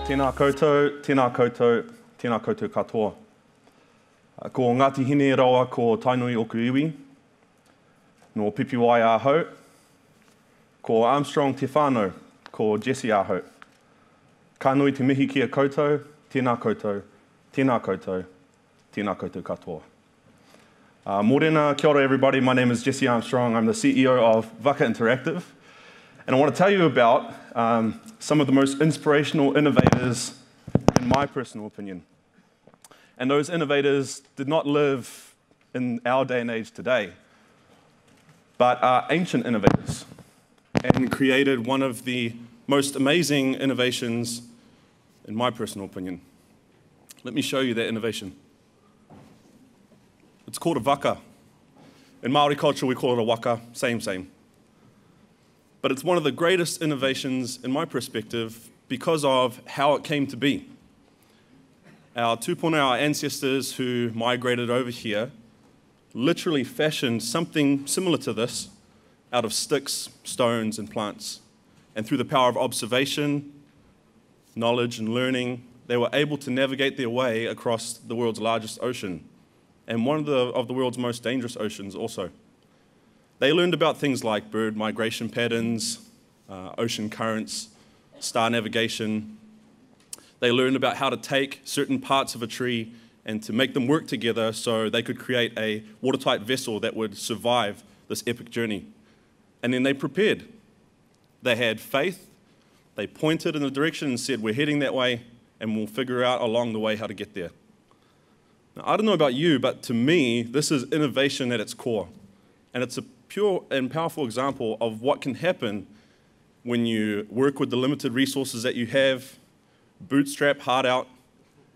Tēnā koutou, tēnā koutou, tēnā koutou katoa. Ko Ngāti Hine rawa ko Tainui o ku iwi, no Pipiwai ahau, ko Armstrong te whānau, ko Jesse ahau. Ka nui te mihi kia koutou, tēnā koutou, tēnā koutou, tēnā koutou katoa. Morena, kia ora everybody, my name is Jesse Armstrong. I'm the CEO of Waka Interactive. And I want to tell you about some of the most inspirational innovators, in my personal opinion. And those innovators did not live in our day and age today, but are ancient innovators and created one of the most amazing innovations, in my personal opinion. Let me show you that innovation. It's called a waka. In Māori culture, we call it a waka, same. But it's one of the greatest innovations, in my perspective, because of how it came to be. Our tūpuna, our ancestors who migrated over here, literally fashioned something similar to this out of sticks, stones, and plants. And through the power of observation, knowledge, and learning, they were able to navigate their way across the world's largest ocean, and one of the world's most dangerous oceans also. They learned about things like bird migration patterns, ocean currents, star navigation. They learned about how to take certain parts of a tree and to make them work together so they could create a watertight vessel that would survive this epic journey. And then they prepared. They had faith, they pointed in the direction and said, we're heading that way, and we'll figure out along the way how to get there. Now, I don't know about you, but to me, this is innovation at its core. And it's a pure and powerful example of what can happen when you work with the limited resources that you have, bootstrap hard out,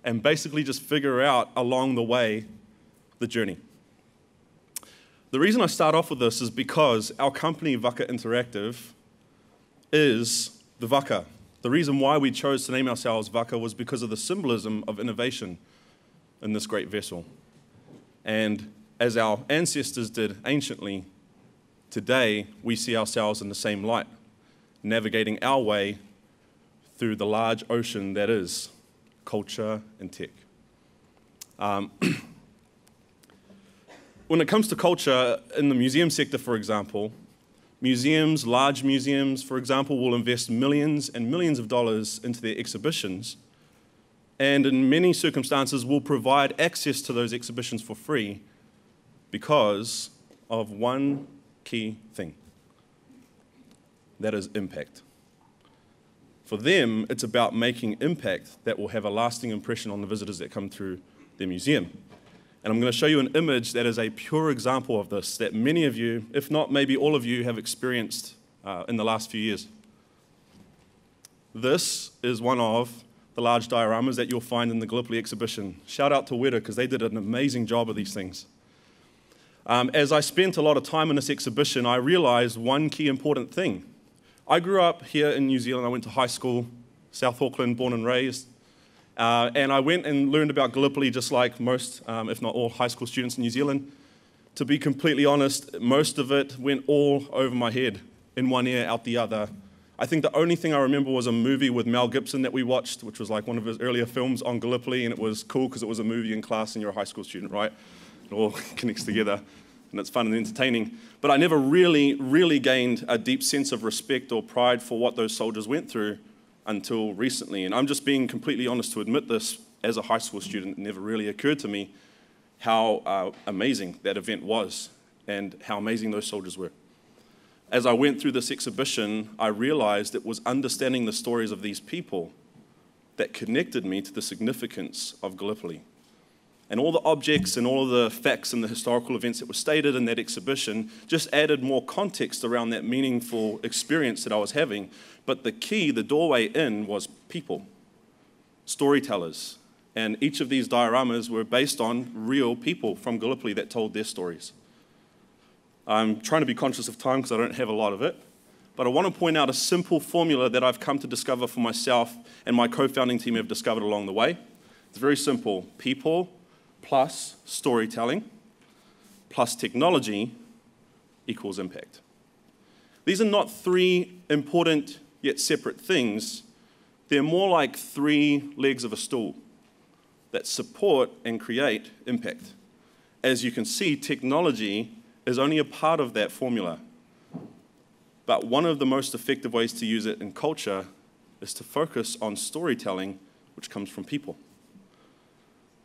and basically just figure out along the way the journey. The reason I start off with this is because our company, Waka Interactive, is the waka. The reason why we chose to name ourselves Waka was because of the symbolism of innovation in this great vessel. And as our ancestors did anciently, today we see ourselves in the same light, navigating our way through the large ocean that is culture and tech. When it comes to culture, in the museum sector, for example, museums, large museums, for example, will invest millions and millions of dollars into their exhibitions, and in many circumstances will provide access to those exhibitions for free because of one key thing. That is impact. For them, it's about making impact that will have a lasting impression on the visitors that come through their museum. And I'm going to show you an image that is a pure example of this that many of you, if not maybe all of you, have experienced in the last few years. This is one of the large dioramas that you'll find in the Gallipoli exhibition. Shout out to Weta because they did an amazing job of these things. As I spent a lot of time in this exhibition, I realized one key important thing. I grew up here in New Zealand. I went to high school, South Auckland, born and raised. And I went and learned about Gallipoli just like most, if not all, high school students in New Zealand. To be completely honest, most of it went all over my head, in one ear, out the other. I think the only thing I remember was a movie with Mel Gibson that we watched, which was like one of his earlier films on Gallipoli, and it was cool because it was a movie in class and you're a high school student, right? It all connects together, and it's fun and entertaining. But I never really gained a deep sense of respect or pride for what those soldiers went through until recently. And I'm just being completely honest to admit this, as a high school student, it never really occurred to me how amazing that event was and how amazing those soldiers were. As I went through this exhibition, I realized it was understanding the stories of these people that connected me to the significance of Gallipoli. And all the objects and all of the facts and the historical events that were stated in that exhibition just added more context around that meaningful experience that I was having. But the key, the doorway in, was people, storytellers. And each of these dioramas were based on real people from Gallipoli that told their stories. I'm trying to be conscious of time because I don't have a lot of it. But I want to point out a simple formula that I've come to discover for myself and my co-founding team have discovered along the way. It's very simple. People plus storytelling plus technology equals impact. These are not three important yet separate things. They're more like 3 legs of a stool that support and create impact. As you can see, technology is only a part of that formula. But one of the most effective ways to use it in culture is to focus on storytelling, which comes from people.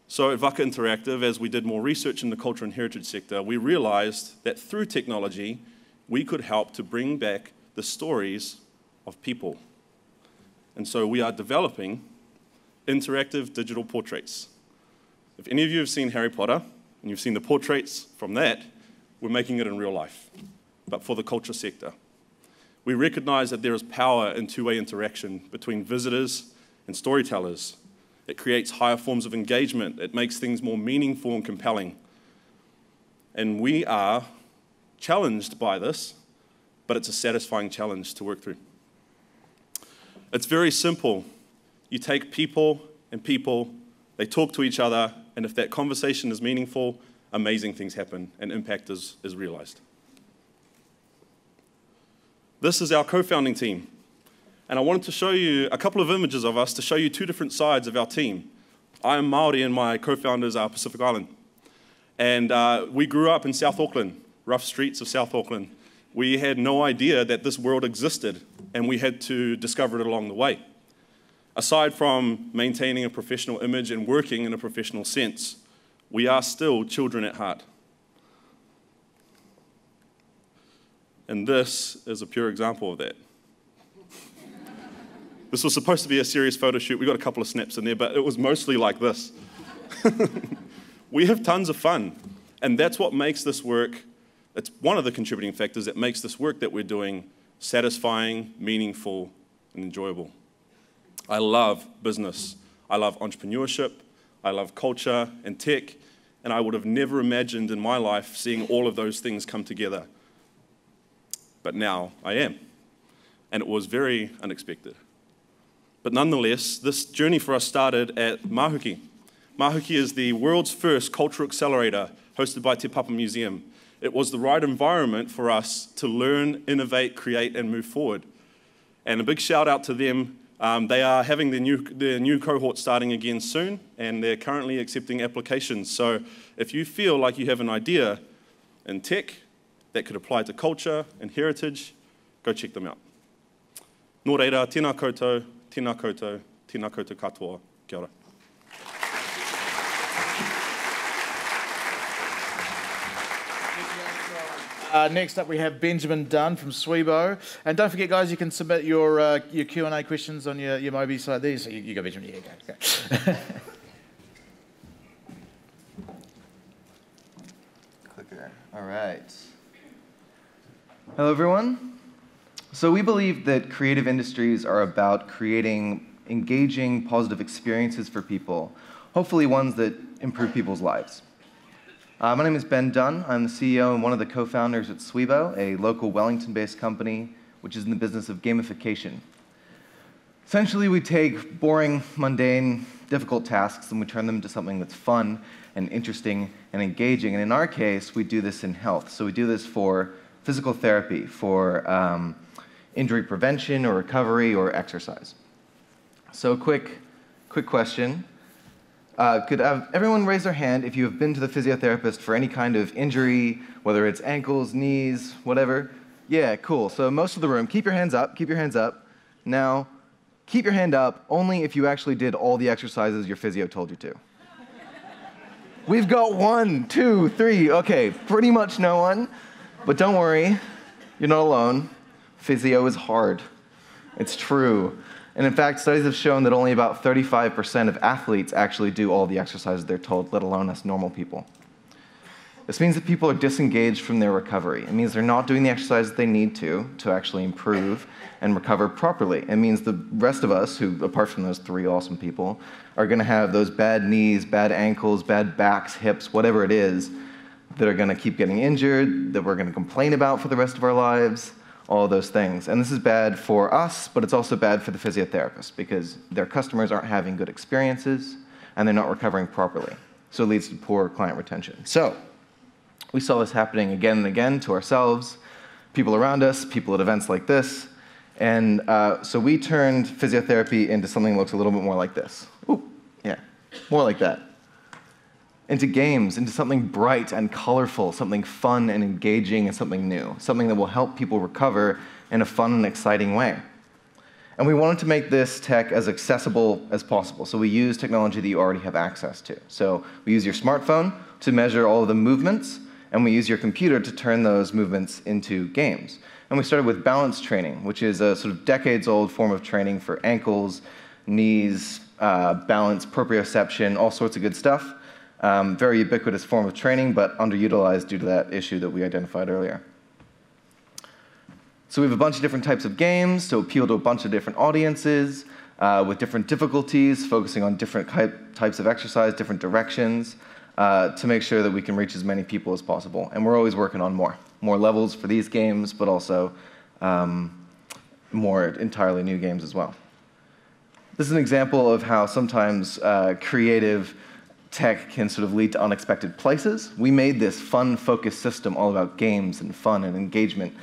So at Waka Interactive, as we did more research in the culture and heritage sector, we realized that through technology, we could help to bring back the stories of people. And so we are developing interactive digital portraits. If any of you have seen Harry Potter, and you've seen the portraits from that, we're making it in real life, but for the culture sector. We recognize that there is power in two-way interaction between visitors and storytellers. It creates higher forms of engagement. It makes things more meaningful and compelling. And we are challenged by this, but it's a satisfying challenge to work through. It's very simple. You take people and people, they talk to each other, and if that conversation is meaningful, amazing things happen and impact is realized. This is our co-founding team. And I wanted to show you a couple of images of us to show you 2 different sides of our team. I am Māori and my co-founders are Pacific Island. And we grew up in South Auckland, rough streets of South Auckland. We had no idea that this world existed, and we had to discover it along the way. Aside from maintaining a professional image and working in a professional sense, we are still children at heart. And this is a pure example of that. This was supposed to be a serious photo shoot. We got a couple of snaps in there, but it was mostly like this. We have tons of fun, and that's what makes this work. It's one of the contributing factors that makes this work that we're doing satisfying, meaningful, and enjoyable. I love business. I love entrepreneurship. I love culture and tech, and I would have never imagined in my life seeing all of those things come together. But now I am, and it was very unexpected. But nonetheless, this journey for us started at Mahuki. Mahuki is the world's first cultural accelerator hosted by Te Papa Museum. It was the right environment for us to learn, innovate, create, and move forward. And a big shout out to them. They are having their new cohort starting again soon, and they're currently accepting applications. So if you feel like you have an idea in tech that could apply to culture and heritage, go check them out. Nō reira, tēnā koutou, tēnā koutou, tēnā koutou katoa, kia ora. Next up, we have Benjamin Dunn from Swibo. And don't forget, guys, you can submit your Q&A questions on your Mobies like these. So you go, Benjamin. Yeah, go. Clicker. All right. Hello, everyone. So we believe that creative industries are about creating engaging, positive experiences for people, hopefully ones that improve people's lives. My name is Ben Dunn. I'm the CEO and one of the co-founders at Swibo, a local Wellington-based company which is in the business of gamification. Essentially, we take boring, mundane, difficult tasks and we turn them into something that's fun and interesting and engaging. And in our case, we do this in health. So we do this for physical therapy, for injury prevention or recovery or exercise. So quick question. Could everyone raise their hand if you have been to the physiotherapist for any kind of injury, whether it's ankles, knees, whatever? Yeah, cool. So most of the room, keep your hands up, keep your hands up. Now, keep your hand up only if you actually did all the exercises your physio told you to. We've got 1, 2, 3, okay, pretty much no one. But don't worry, you're not alone. Physio is hard. It's true. And in fact, studies have shown that only about 35% of athletes actually do all the exercises they're told, let alone us normal people. This means that people are disengaged from their recovery. It means they're not doing the exercises they need to actually improve and recover properly. It means the rest of us, who, apart from those 3 awesome people, are going to have those bad knees, bad ankles, bad backs, hips, whatever it is, that are going to keep getting injured, that we're going to complain about for the rest of our lives, all those things. And this is bad for us, but it's also bad for the physiotherapists because their customers aren't having good experiences and they're not recovering properly. So it leads to poor client retention. So we saw this happening again and again to ourselves, people around us, people at events like this, And so we turned physiotherapy into something that looks a little bit more like this. Ooh, yeah, more like that. Into games, into something bright and colorful, something fun and engaging and something new, something that will help people recover in a fun and exciting way. And we wanted to make this tech as accessible as possible, so we use technology that you already have access to. So we use your smartphone to measure all of the movements, and we use your computer to turn those movements into games. And we started with balance training, which is a sort of decades-old form of training for ankles, knees, balance, proprioception, all sorts of good stuff. Very ubiquitous form of training, but underutilized due to that issue that we identified earlier. So we have a bunch of different types of games to appeal to a bunch of different audiences with different difficulties, focusing on different types of exercise, different directions, to make sure that we can reach as many people as possible. And we're always working on more levels for these games, but also more entirely new games as well. This is an example of how sometimes creative tech can sort of lead to unexpected places. We made this fun-focused system all about games and fun and engagement,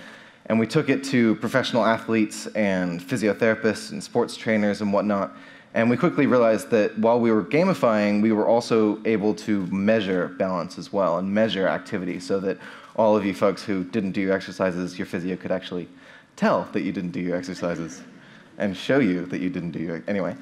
and we took it to professional athletes and physiotherapists and sports trainers and whatnot, and we quickly realized that while we were gamifying, we were also able to measure balance as well and measure activity so that all of you folks who didn't do your exercises, your physio could actually tell that you didn't do your exercises and show you that you didn't do your... Anyway,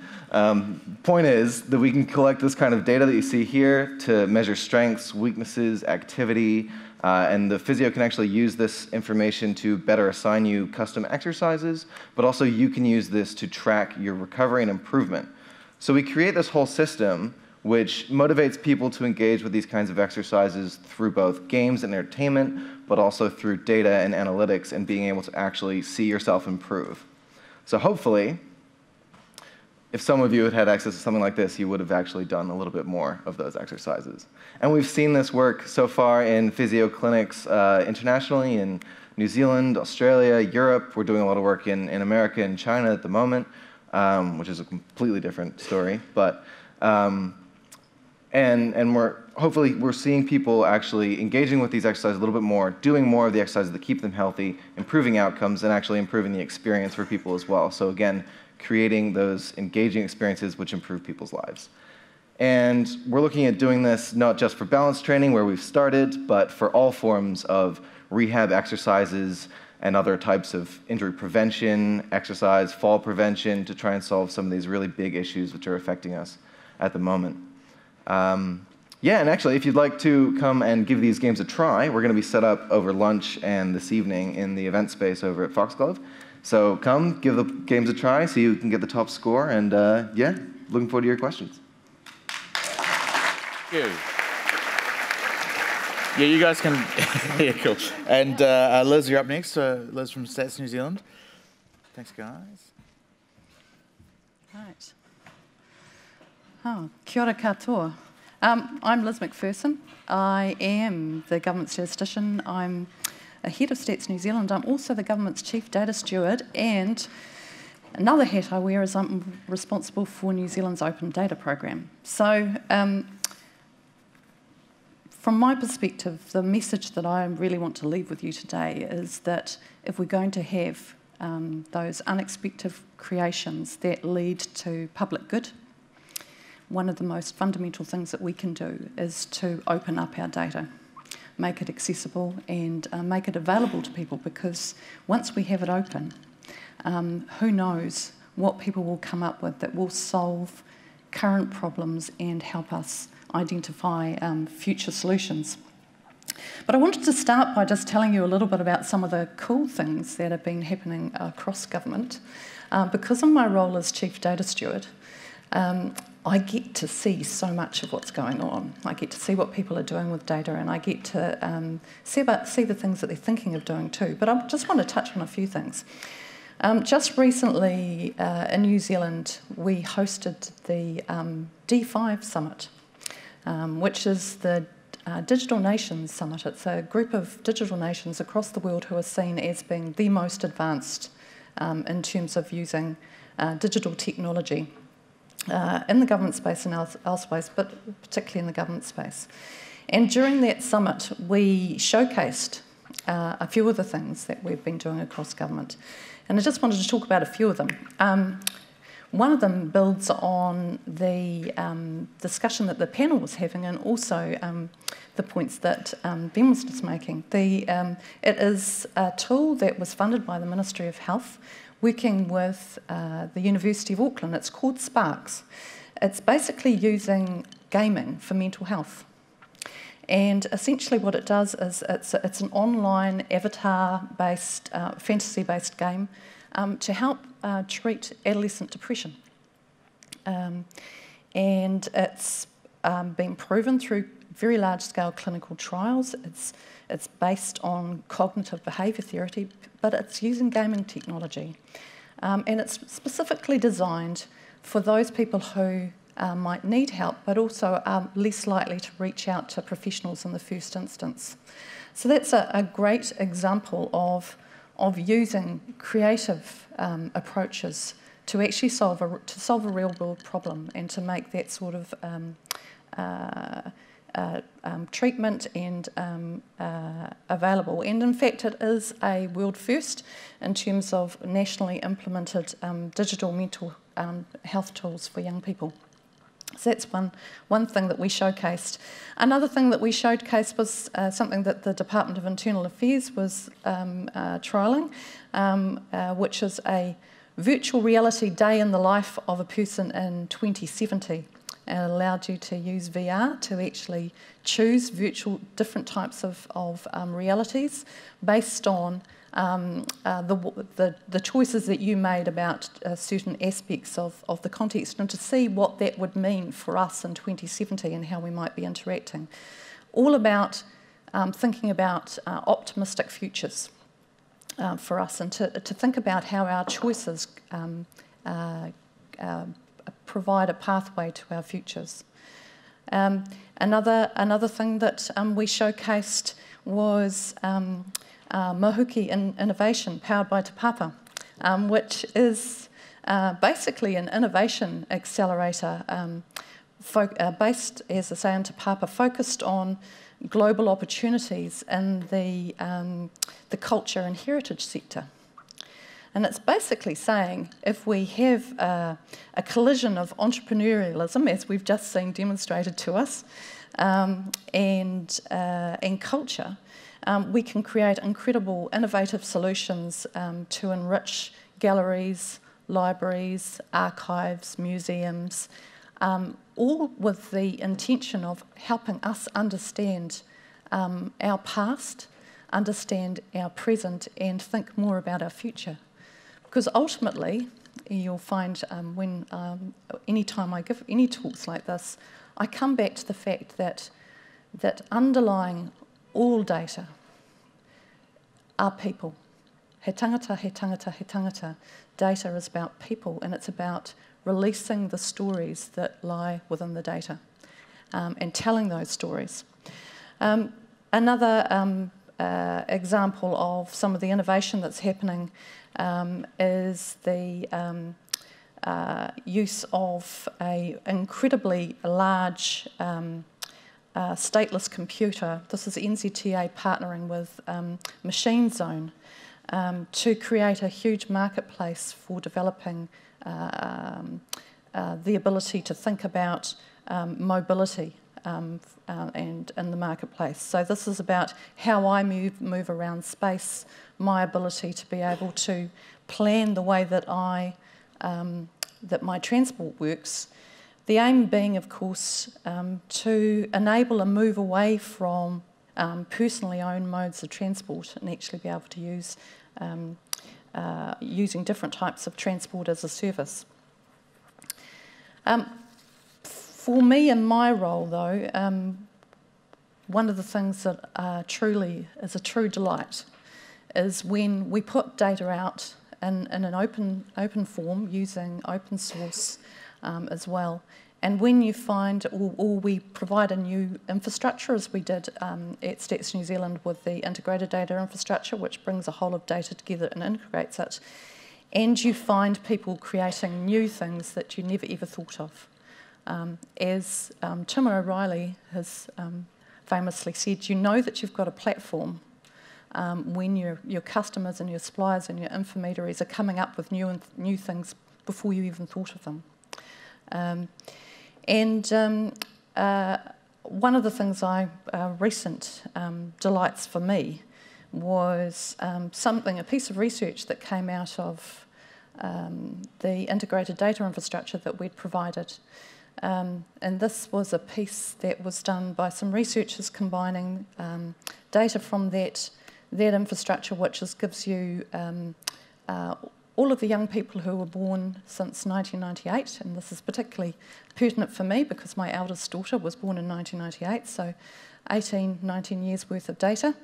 point is that we can collect this kind of data that you see here to measure strengths, weaknesses, activity, and the physio can actually use this information to better assign you custom exercises, but also you can use this to track your recovery and improvement. So we create this whole system which motivates people to engage with these kinds of exercises through both games and entertainment, but also through data and analytics and being able to actually see yourself improve. So hopefully, if some of you had had access to something like this, you would have actually done a little bit more of those exercises. And we've seen this work so far in physio clinics internationally in New Zealand, Australia, Europe. We're doing a lot of work in America and China at the moment, which is a completely different story. But and hopefully we're seeing people actually engaging with these exercises a little bit more, doing more of the exercises that keep them healthy, improving outcomes, and actually improving the experience for people as well. So again, creating those engaging experiences which improve people's lives. And we're looking at doing this not just for balance training, where we've started, but for all forms of rehab exercises and other types of injury prevention, exercise, fall prevention, to try and solve some of these really big issues which are affecting us at the moment. Yeah, and actually, if you'd like to come and give these games a try, we're going to be set up over lunch and this evening in the event space over at Foxglove. So come, give the games a try, see who can get the top score, and yeah, looking forward to your questions. Thank you. Yeah, you guys can... yeah, cool. And Liz, you're up next. Liz from Stats New Zealand. Thanks, guys. Right. Oh, kia ora katoa. I'm Liz McPherson. I am the government statistician. I'm a head of Stats New Zealand. I'm also the government's chief data steward, and another hat I wear is I'm responsible for New Zealand's open data program. So from my perspective, the message that I really want to leave with you today is that if we're going to have those unexpected creations that lead to public good, one of the most fundamental things that we can do is to open up our data, make it accessible and make it available to people, because once we have it open, who knows what people will come up with that will solve current problems and help us identify future solutions. But I wanted to start by just telling you a little bit about some of the cool things that have been happening across government. Because of my role as Chief Data Steward, I get to see so much of what's going on. I get to see what people are doing with data, and I get to see the things that they're thinking of doing too. But I just want to touch on a few things. Just recently in New Zealand, we hosted the D5 Summit, which is the Digital Nations Summit. It's a group of digital nations across the world who are seen as being the most advanced in terms of using digital technology in the government space and elsewhere, but particularly in the government space. And during that summit, we showcased a few of the things that we've been doing across government. And I just wanted to talk about a few of them. One of them builds on the discussion that the panel was having, and also the points that Ben was just making. It is a tool that was funded by the Ministry of Health, working with the University of Auckland. It's called Sparks. It's basically using gaming for mental health. And essentially what it does is it's an online avatar-based, fantasy-based game to help treat adolescent depression. And it's been proven through very large-scale clinical trials. It's based on cognitive behaviour therapy, but it's using gaming technology. And it's specifically designed for those people who might need help, but also are less likely to reach out to professionals in the first instance. So that's a great example of using creative approaches to actually solve a real-world problem and to make that sort of treatment and available. And in fact, it is a world first in terms of nationally implemented digital mental health tools for young people. So that's one thing that we showcased. Another thing that we showcased was something that the Department of Internal Affairs was trialling, which is a virtual reality day in the life of a person in 2070. And it allowed you to use VR to actually choose different types of realities based on the choices that you made about certain aspects of the context, and to see what that would mean for us in 2070 and how we might be interacting. All about thinking about optimistic futures for us, and to think about how our choices provide a pathway to our futures. Another thing that we showcased was Mahuki Innovation, powered by Te Papa, which is basically an innovation accelerator based, as I say, in Te Papa, focused on global opportunities in the culture and heritage sector. And it's basically saying if we have a collision of entrepreneurialism, as we've just seen demonstrated to us, and culture, we can create incredible, innovative solutions to enrich galleries, libraries, archives, museums, all with the intention of helping us understand our past, understand our present, and think more about our future. Because ultimately, you'll find any time I give any talks like this, I come back to the fact that underlying all data are people. He tangata, he tangata, he tangata. Data is about people, and it's about releasing the stories that lie within the data and telling those stories. Another example of some of the innovation that's happening is the use of an incredibly large stateless computer. This is NZTA partnering with Machine Zone to create a huge marketplace for developing the ability to think about mobility and in the marketplace. So this is about how I move around space, my ability to be able to plan the way that that my transport works. The aim being, of course, to enable a move away from personally owned modes of transport and actually be able to use using different types of transport as a service. For me in my role, though, one of the things that truly is a true delight is when we put data out in an open form using open source as well. And when you find, or we provide a new infrastructure, as we did at Stats New Zealand with the integrated data infrastructure, which brings a whole of data together and integrates it, and you find people creating new things that you never ever thought of. As Tim O'Reilly has famously said, you know that you've got a platform when your customers and your suppliers and your intermediaries are coming up with new things before you even thought of them. One of the things recent delights for me was a piece of research that came out of the integrated data infrastructure that we'd provided. And this was a piece that was done by some researchers combining data from that infrastructure, which gives you all of the young people who were born since 1998, and this is particularly pertinent for me because my eldest daughter was born in 1998, so 19 years worth of data,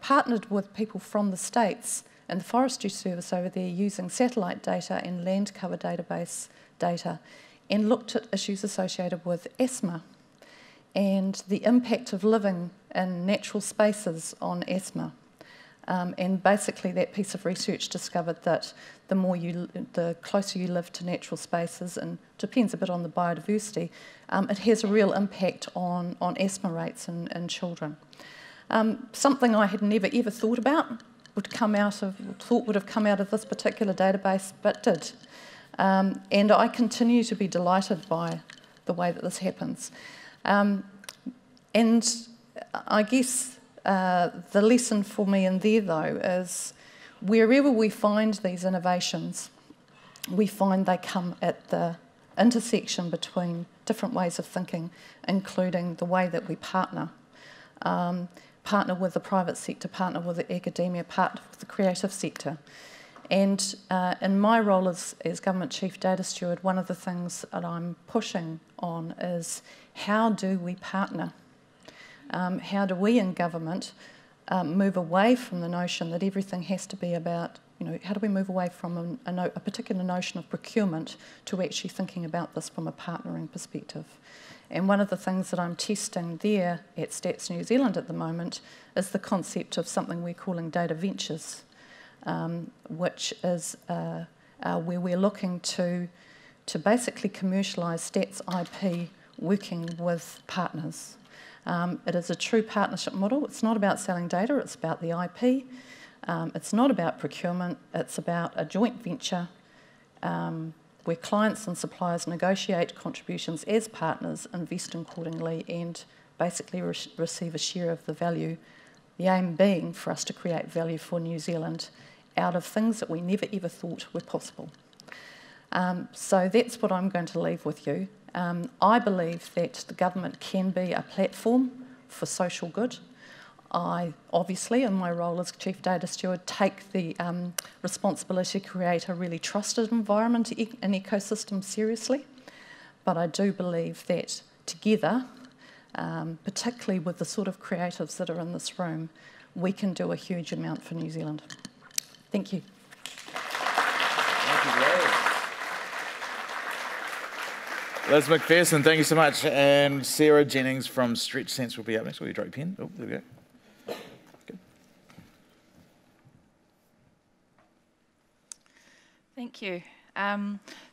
partnered with people from the States and the Forestry Service over there using satellite data and land cover database data, and looked at issues associated with asthma and the impact of living in natural spaces on asthma. And basically that piece of research discovered that the closer you live to natural spaces, and depends a bit on the biodiversity, it has a real impact on asthma rates in children. Something I had never ever thought about would have come out of this particular database, but did. And I continue to be delighted by the way that this happens. And I guess the lesson for me in there, though, is wherever we find these innovations, we find they come at the intersection between different ways of thinking, including the way that we partner with the private sector, partner with the academia, partner with the creative sector. And in my role as Government Chief Data Steward, one of the things that I'm pushing on is how do we partner? How do we in government move away from the notion that everything has to be about, how do we move away from a particular notion of procurement to actually thinking about this from a partnering perspective? And one of the things that I'm testing there at Stats New Zealand at the moment is the concept of something we're calling data ventures, which is where we're looking to basically commercialise stats IP working with partners. It is a true partnership model. It's not about selling data, it's about the IP. It's not about procurement, it's about a joint venture where clients and suppliers negotiate contributions as partners, invest accordingly, and basically receive a share of the value. The aim being for us to create value for New Zealand out of things that we never ever thought were possible. So that's what I'm going to leave with you. I believe that the government can be a platform for social good. I obviously, in my role as Chief Data Steward, take the responsibility to create a really trusted environment and ecosystem seriously. But I do believe that together, particularly with the sort of creatives that are in this room, we can do a huge amount for New Zealand. Thank you. Thank you, Liz McPherson, thank you so much. And Sarah Jennings from Stretch Sense will be up next. Will you drop your pen? Oh, there we go. Good. Thank you.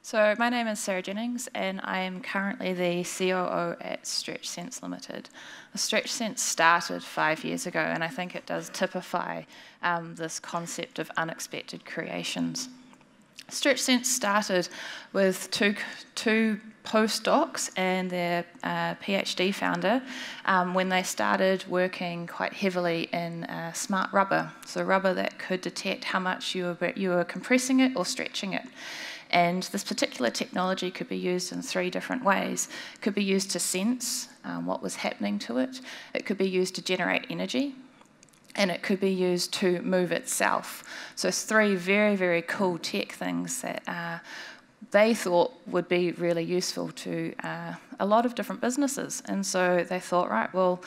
So my name is Sarah Jennings, and I am currently the COO at Stretch Sense Limited. Stretch Sense started 5 years ago, and I think it does typify this concept of unexpected creations. Stretch Sense started with two postdocs and their PhD founder when they started working quite heavily in smart rubber, so rubber that could detect how much you were compressing it or stretching it. And this particular technology could be used in 3 different ways. It could be used to sense what was happening to it. It could be used to generate energy. And it could be used to move itself. So it's 3 very, very cool tech things that they thought would be really useful to a lot of different businesses. And so they thought, right, well,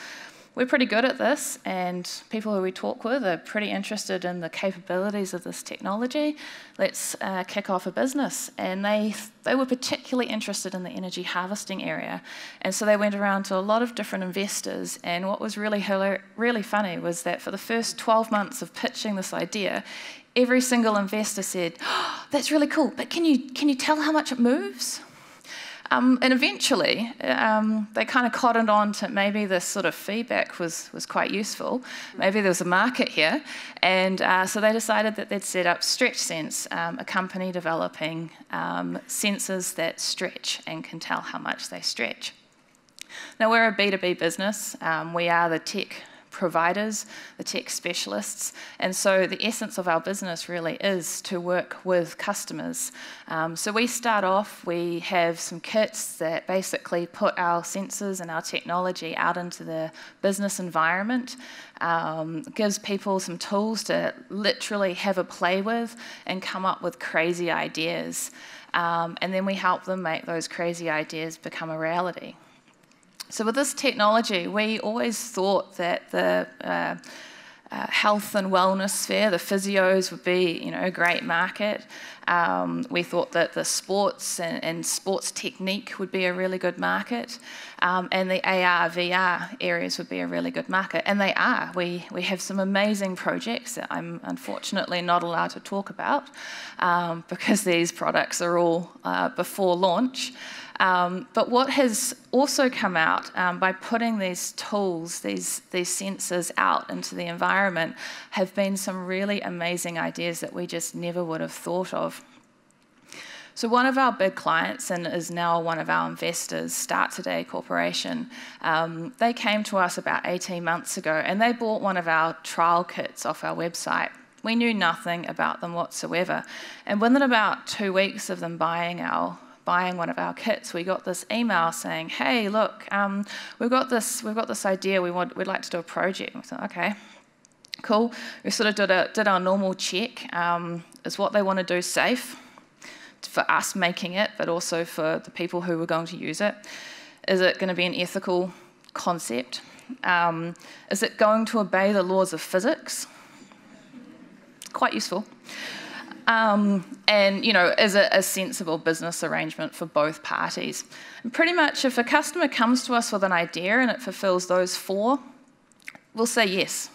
we're pretty good at this, and people who we talk with are pretty interested in the capabilities of this technology. Let's kick off a business. And they were particularly interested in the energy harvesting area. And so they went around to a lot of different investors. And what was really funny was that for the first 12 months of pitching this idea, every single investor said, "Oh, that's really cool, but can you tell how much it moves?" And eventually, they kind of cottoned on to maybe this sort of feedback was quite useful. Maybe there was a market here. And so they decided that they'd set up StretchSense, a company developing sensors that stretch and can tell how much they stretch. Now, we're a B2B business. We are the tech providers, the tech specialists, and so the essence of our business really is to work with customers. So we start off, we have some kits that basically put our sensors and our technology out into the business environment, gives people some tools to literally have a play with and come up with crazy ideas. And then we help them make those crazy ideas become a reality. So with this technology, we always thought that the health and wellness sphere, the physios, would be, a great market. We thought that the sports and sports technique would be a really good market, and the AR, VR areas would be a really good market, and they are. We have some amazing projects that I'm unfortunately not allowed to talk about because these products are all before launch. But what has also come out by putting these tools, these sensors out into the environment, have been some really amazing ideas that we just never would have thought of. So one of our big clients, and is now one of our investors, Start Today Corporation, they came to us about 18 months ago, and they bought one of our trial kits off our website. We knew nothing about them whatsoever. And within about 2 weeks of them buying one of our kits, we got this email saying, "Hey, look, we've got this idea. We'd like to do a project." And we thought, "Okay, cool." We sort of did our normal check. Is what they want to do safe for us making it, but also for the people who were going to use it? Is it going to be an ethical concept? Is it going to obey the laws of physics? Quite useful. And, is it a sensible business arrangement for both parties? And pretty much if a customer comes to us with an idea and it fulfills those four, we'll say yes.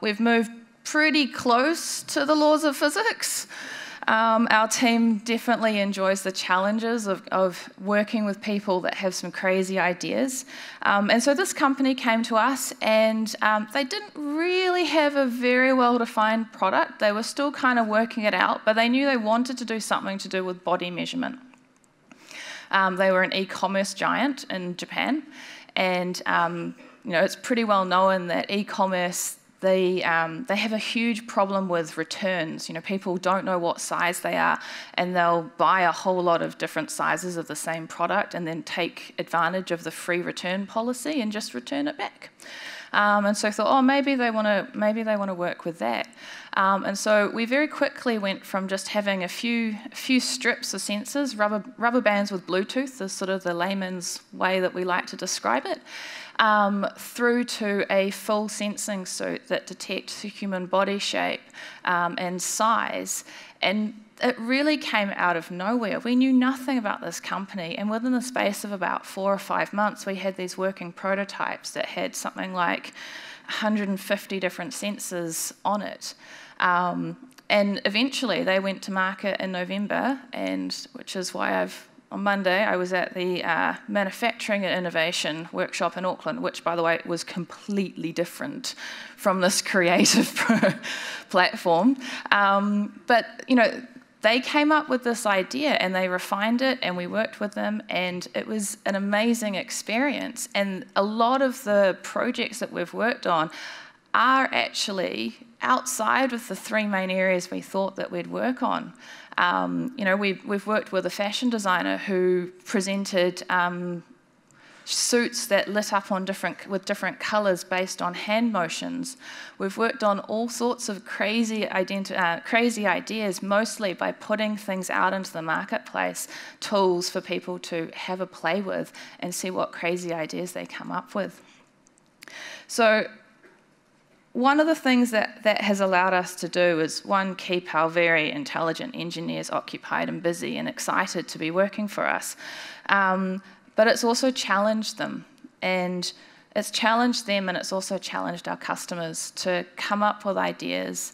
We've moved pretty close to the laws of physics. Our team definitely enjoys the challenges of working with people that have some crazy ideas. And so this company came to us, and they didn't really have a very well-defined product. They were still kind of working it out, but they knew they wanted to do something to do with body measurement. They were an e-commerce giant in Japan, and it's pretty well known that e-commerce, they have a huge problem with returns. People don't know what size they are, and they'll buy a whole lot of different sizes of the same product and then take advantage of the free return policy and just return it back. And so I thought, maybe they want to work with that. And so we very quickly went from just having a few strips of sensors, rubber bands with Bluetooth, is sort of the layman's way that we like to describe it, through to a full sensing suit that detects the human body shape and size. And it really came out of nowhere. We knew nothing about this company, and within the space of about 4 or 5 months, we had these working prototypes that had something like 150 different sensors on it. And eventually they went to market in November, which is why on Monday, I was at the Manufacturing and Innovation workshop in Auckland, which, by the way, was completely different from this creative platform. But, they came up with this idea, and they refined it, and we worked with them, and it was an amazing experience. And a lot of the projects that we've worked on are actually outside of the 3 main areas we thought that we'd work on. We've worked with a fashion designer who presented suits that lit up with different colours based on hand motions. We've worked on all sorts of crazy ideas, mostly by putting things out into the marketplace, tools for people to have a play with and see what crazy ideas they come up with. So one of the things that has allowed us to do is, one, keep our very intelligent engineers occupied and busy and excited to be working for us. But it's also challenged them. And it's challenged them, and it's also challenged our customers to come up with ideas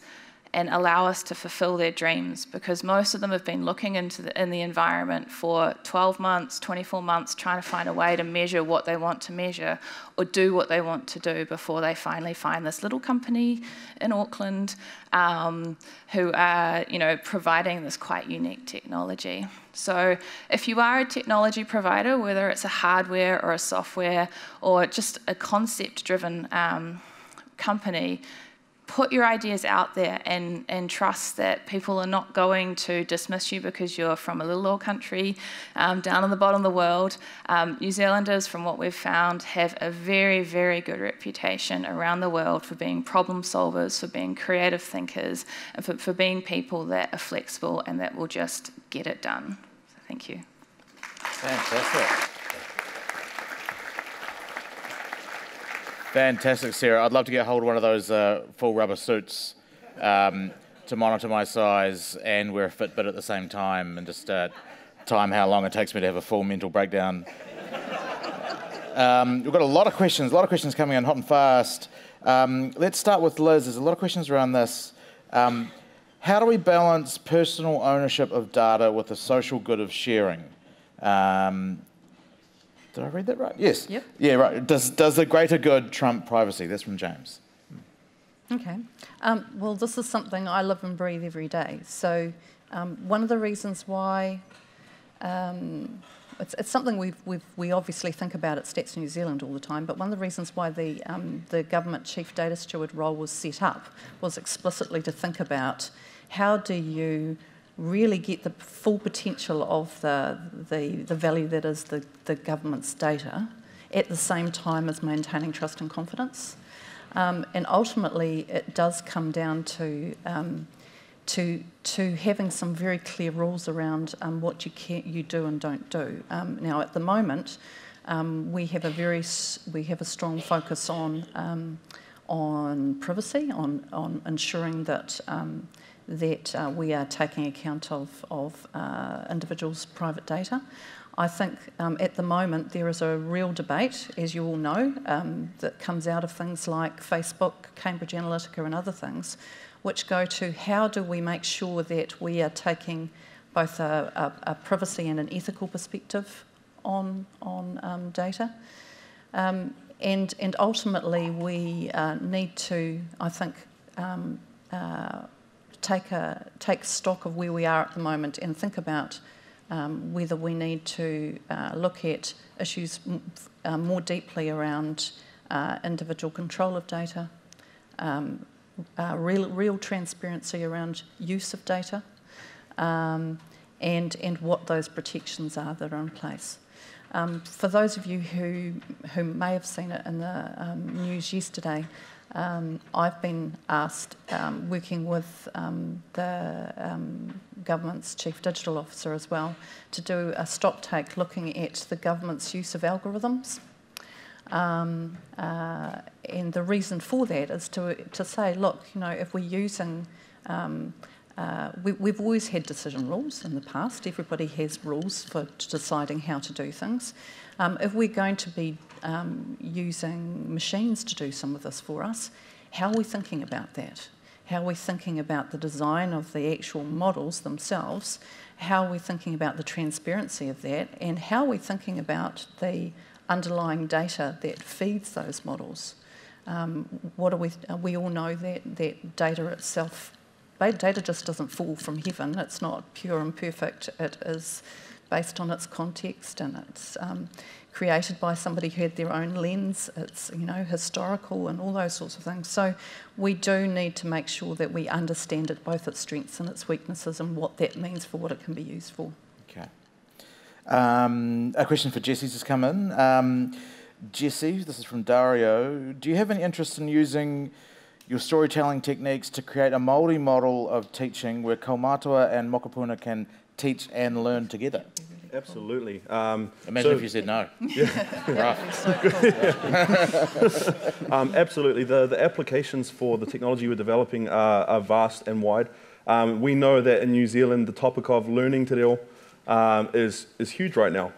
and allow us to fulfill their dreams, because most of them have been looking in the environment for 12 months, 24 months, trying to find a way to measure what they want to measure or do what they want to do before they finally find this little company in Auckland who are, providing this quite unique technology. So if you are a technology provider, whether it's a hardware or a software or just a concept-driven company, put your ideas out there and trust that people are not going to dismiss you because you're from a little old country down in the bottom of the world. New Zealanders, from what we've found, have a very, very good reputation around the world for being problem solvers, for being creative thinkers, and for being people that are flexible and that will just get it done. So thank you. Fantastic. Fantastic, Sarah. I'd love to get hold of one of those full rubber suits to monitor my size and wear a Fitbit at the same time and just time how long it takes me to have a full mental breakdown. We've got a lot of questions coming in hot and fast. Let's start with Liz. There's a lot of questions around this. How do we balance personal ownership of data with the social good of sharing? Did I read that right? Yes. Yep. Yeah, right. Does the greater good trump privacy? That's from James. Okay. Well, this is something I live and breathe every day. So one of the reasons why it's something we obviously think about at Stats New Zealand all the time, but one of the reasons why the government chief data steward role was set up was explicitly to think about how do you really get the full potential of the value that is the government's data at the same time as maintaining trust and confidence. And ultimately, it does come down to having some very clear rules around what you do and don't do. Now, at the moment, we have a strong focus on privacy, on ensuring that we are taking account of individuals' private data. I think at the moment there is a real debate, as you all know, that comes out of things like Facebook, Cambridge Analytica and other things, which go to how do we make sure that we are taking both a privacy and an ethical perspective on data. And ultimately we need to, I think, take stock of where we are at the moment and think about whether we need to look at issues more deeply around individual control of data, real transparency around use of data, and what those protections are that are in place. For those of you who may have seen it in the news yesterday, I've been asked, working with the government's chief digital officer as well, to do a stock take looking at the government's use of algorithms. And the reason for that is to say, look, if we're using, we've always had decision rules in the past. Everybody has rules for deciding how to do things. If we're going to be using machines to do some of this for us, how are we thinking about that? How are we thinking about the design of the actual models themselves? How are we thinking about the transparency of that? And how are we thinking about the underlying data that feeds those models? We all know that data itself, data just doesn't fall from heaven. It's not pure and perfect. It is based on its context, and it's created by somebody who had their own lens. It's historical and all those sorts of things. So we do need to make sure that we understand it, both its strengths and its weaknesses, and what that means for what it can be used for. Okay. A question for Jesse's just come in. Jesse, this is from Dario. Do you have any interest in using your storytelling techniques to create a Māori model of teaching where Kaumātua and Mokopuna can teach and learn together? Absolutely. Imagine if you said no. Yeah. Absolutely. The applications for the technology we're developing are vast and wide. We know that in New Zealand, the topic of learning te reo is huge right now.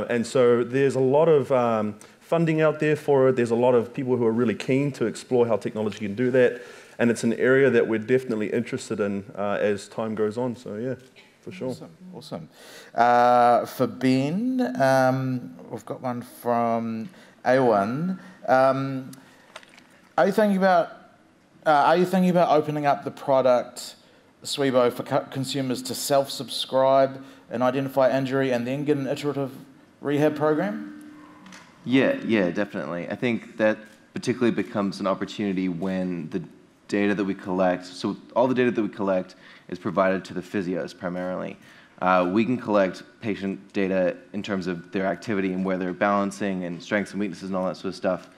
And so there's a lot of funding out there for it. There's a lot of people who are really keen to explore how technology can do that. and it's an area that we're definitely interested in as time goes on. So yeah, for sure. Awesome. For Ben, we've got one from A1. Are you thinking about opening up the product, Sweebo, for consumers to self-subscribe and identify injury and then get an iterative rehab program? Yeah, definitely. I think that particularly becomes an opportunity when the data that we collect, so all the data that we collect is provided to the physios primarily. We can collect patient data in terms of their activity and where they're balancing and strengths and weaknesses and all that sort of stuff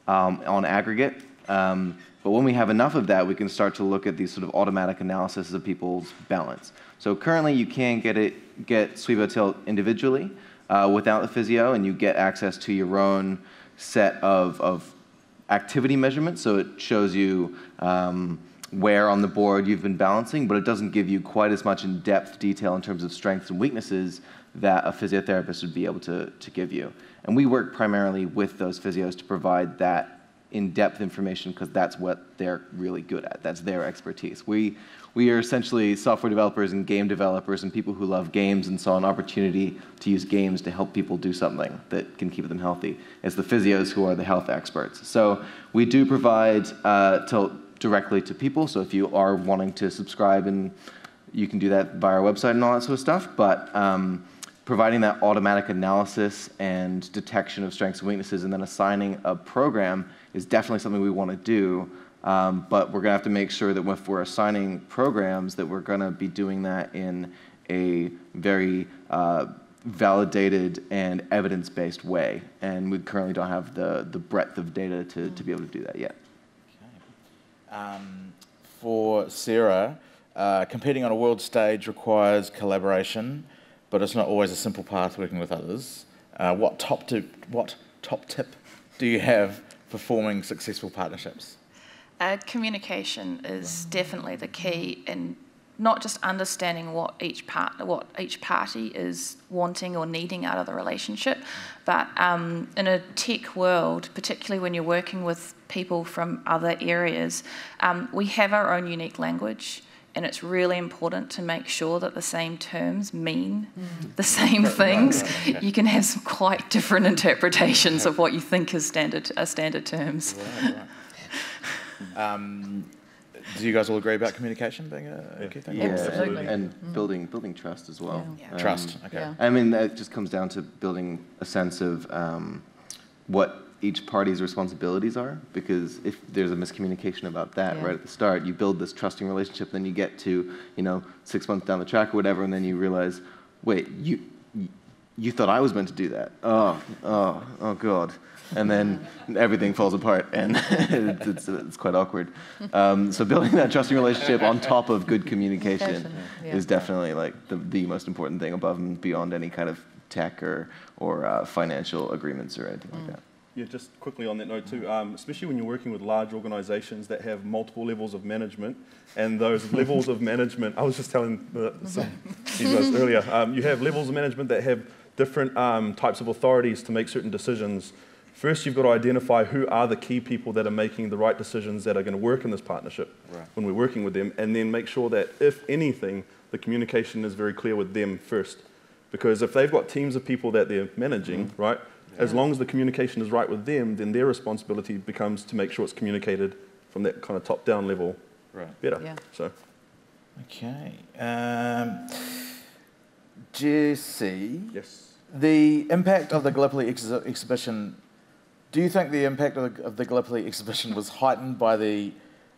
on aggregate. But when we have enough of that, we can start to look at these sort of automatic analysis of people's balance. So currently you can get Sweebo Tilt individually without the physio, and you get access to your own set of activity measurements. So it shows you where on the board you've been balancing, but it doesn't give you quite as much in-depth detail in terms of strengths and weaknesses that a physiotherapist would be able to give you. And we work primarily with those physios to provide that in-depth information because that's what they're really good at. That's their expertise. We are essentially software developers and game developers and people who love games and saw an opportunity to use games to help people do something that can keep them healthy. It's the physios who are the health experts. So we do provide Tilt directly to people. So if you are wanting to subscribe, and you can do that via our website and all that sort of stuff, but providing that automatic analysis and detection of strengths and weaknesses and then assigning a program is definitely something we want to do, but we're going to have to make sure that if we're assigning programs that we're going to be doing that in a very validated and evidence-based way, and we currently don't have the breadth of data to be able to do that yet. Okay. For Sarah, competing on a world stage requires collaboration, but it's not always a simple path working with others. What top tip do you have for forming successful partnerships? Communication is definitely the key in not just understanding what each party is wanting or needing out of the relationship, but in a tech world, particularly when you're working with people from other areas, we have our own unique language. And it's really important to make sure that the same terms mean the same things. Right. You can have some quite different interpretations of what you think is standard terms. Right. Do you guys all agree about communication being a key thing? Yeah, Absolutely. and building trust as well. Yeah. Trust, okay. Yeah. I mean, that just comes down to building a sense of what each party's responsibilities are, because if there's a miscommunication about that right at the start, you build this trusting relationship, then you get to 6 months down the track or whatever, and then you realize, wait, you thought I was meant to do that. Oh God. And then everything falls apart, and it's quite awkward. So building that trusting relationship on top of good communication is definitely like the most important thing above and beyond any kind of tech or financial agreements or anything like that. Yeah, just quickly on that note too, especially when you're working with large organizations that have multiple levels of management, and those levels of management, I was just telling you guys earlier, you have levels of management that have different types of authorities to make certain decisions. First, you've got to identify who are the key people that are making the right decisions that are going to work in this partnership when we're working with them, and then make sure that, if anything, the communication is very clear with them first. Because if they've got teams of people that they're managing, right, as long as the communication is right with them, then their responsibility becomes to make sure it's communicated from that kind of top-down level better. Yeah. So. Okay. Jesse? Yes. The impact of the Gallipoli exhibition, do you think the impact of the Gallipoli exhibition was heightened by the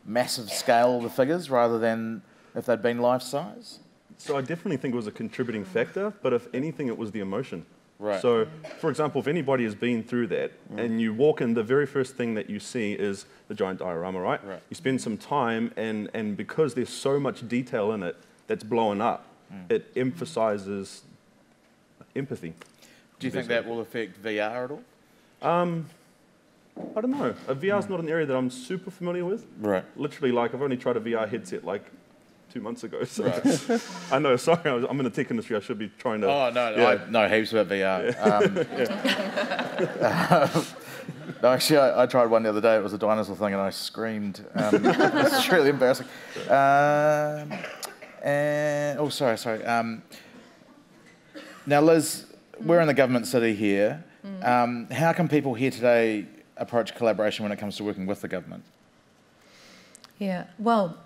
massive scale of the figures rather than if they'd been life-size? So I definitely think it was a contributing factor, but if anything, it was the emotion. Right. So, for example, if anybody has been through that and you walk in, the very first thing that you see is the giant diorama, right? You spend some time, and because there's so much detail in it that's blowing up, it emphasizes empathy. Do you think that will affect VR at all? I don't know. VR is not an area that I'm super familiar with. Right. Literally, like, I've only tried a VR headset like 2 months ago. So I know, sorry, I'm in the tech industry. I should be trying to... Oh, no, I know heaps about VR. No, actually, I tried one the other day. It was a dinosaur thing, and I screamed. It's really embarrassing. Sorry. Now, Liz, we're in the government city here. How can people here today approach collaboration when it comes to working with the government? Yeah, well,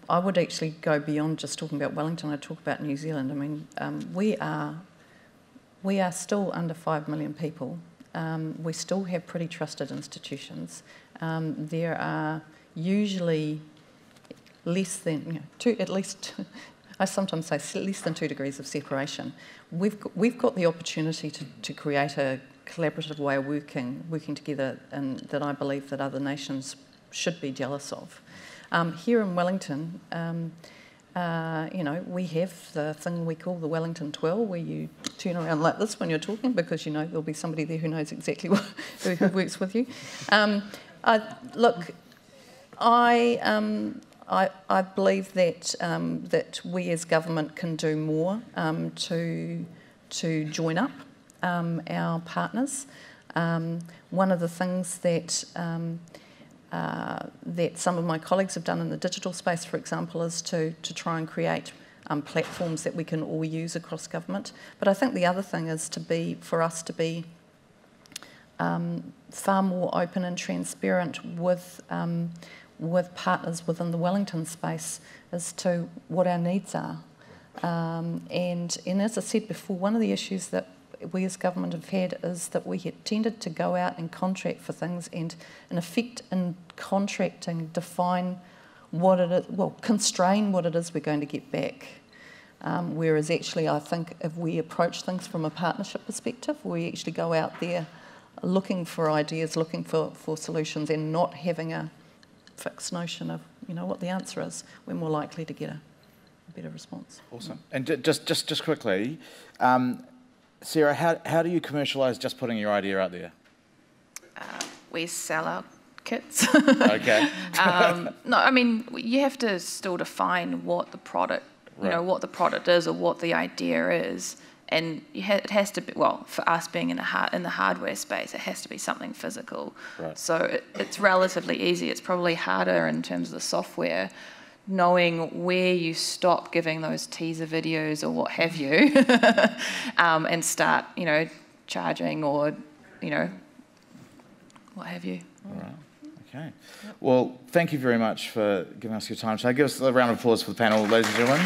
I would actually go beyond just talking about Wellington. I'd talk about New Zealand. I mean, we are still under 5 million people. We still have pretty trusted institutions. There are usually less than, at least, I sometimes say less than 2 degrees of separation. We've got the opportunity to create a collaborative way of working together, and that I believe that other nations should be jealous of. Here in Wellington, we have the thing we call the Wellington twirl, where you turn around like this when you're talking, because there'll be somebody there who knows exactly who works with you. I believe that we as government can do more to join up our partners. One of the things that some of my colleagues have done in the digital space, for example, is to try and create platforms that we can all use across government. But I think the other thing is for us to be far more open and transparent with partners within the Wellington space as to what our needs are. And as I said before, one of the issues that we as government have had is that we had tended to go out and contract for things, and in effect in contracting define what it is, constrain what it is we're going to get back. Whereas actually I think if we approach things from a partnership perspective, we actually go out there looking for ideas, looking for solutions, and not having a fixed notion of what the answer is, we're more likely to get a better response. Awesome. And just quickly, Sarah, how do you commercialise just putting your idea out there? We sell our kits. Okay. No, I mean, you have to still define what the product, what the product is or what the idea is. And it has to be, for us being in the hardware space, it has to be something physical. Right. So it's relatively easy. It's probably harder in terms of the software, knowing where you stop giving those teaser videos or what have you, and start, charging or, what have you. All right. Okay. Well, thank you very much for giving us your time today. Give us a round of applause for the panel, ladies and gentlemen.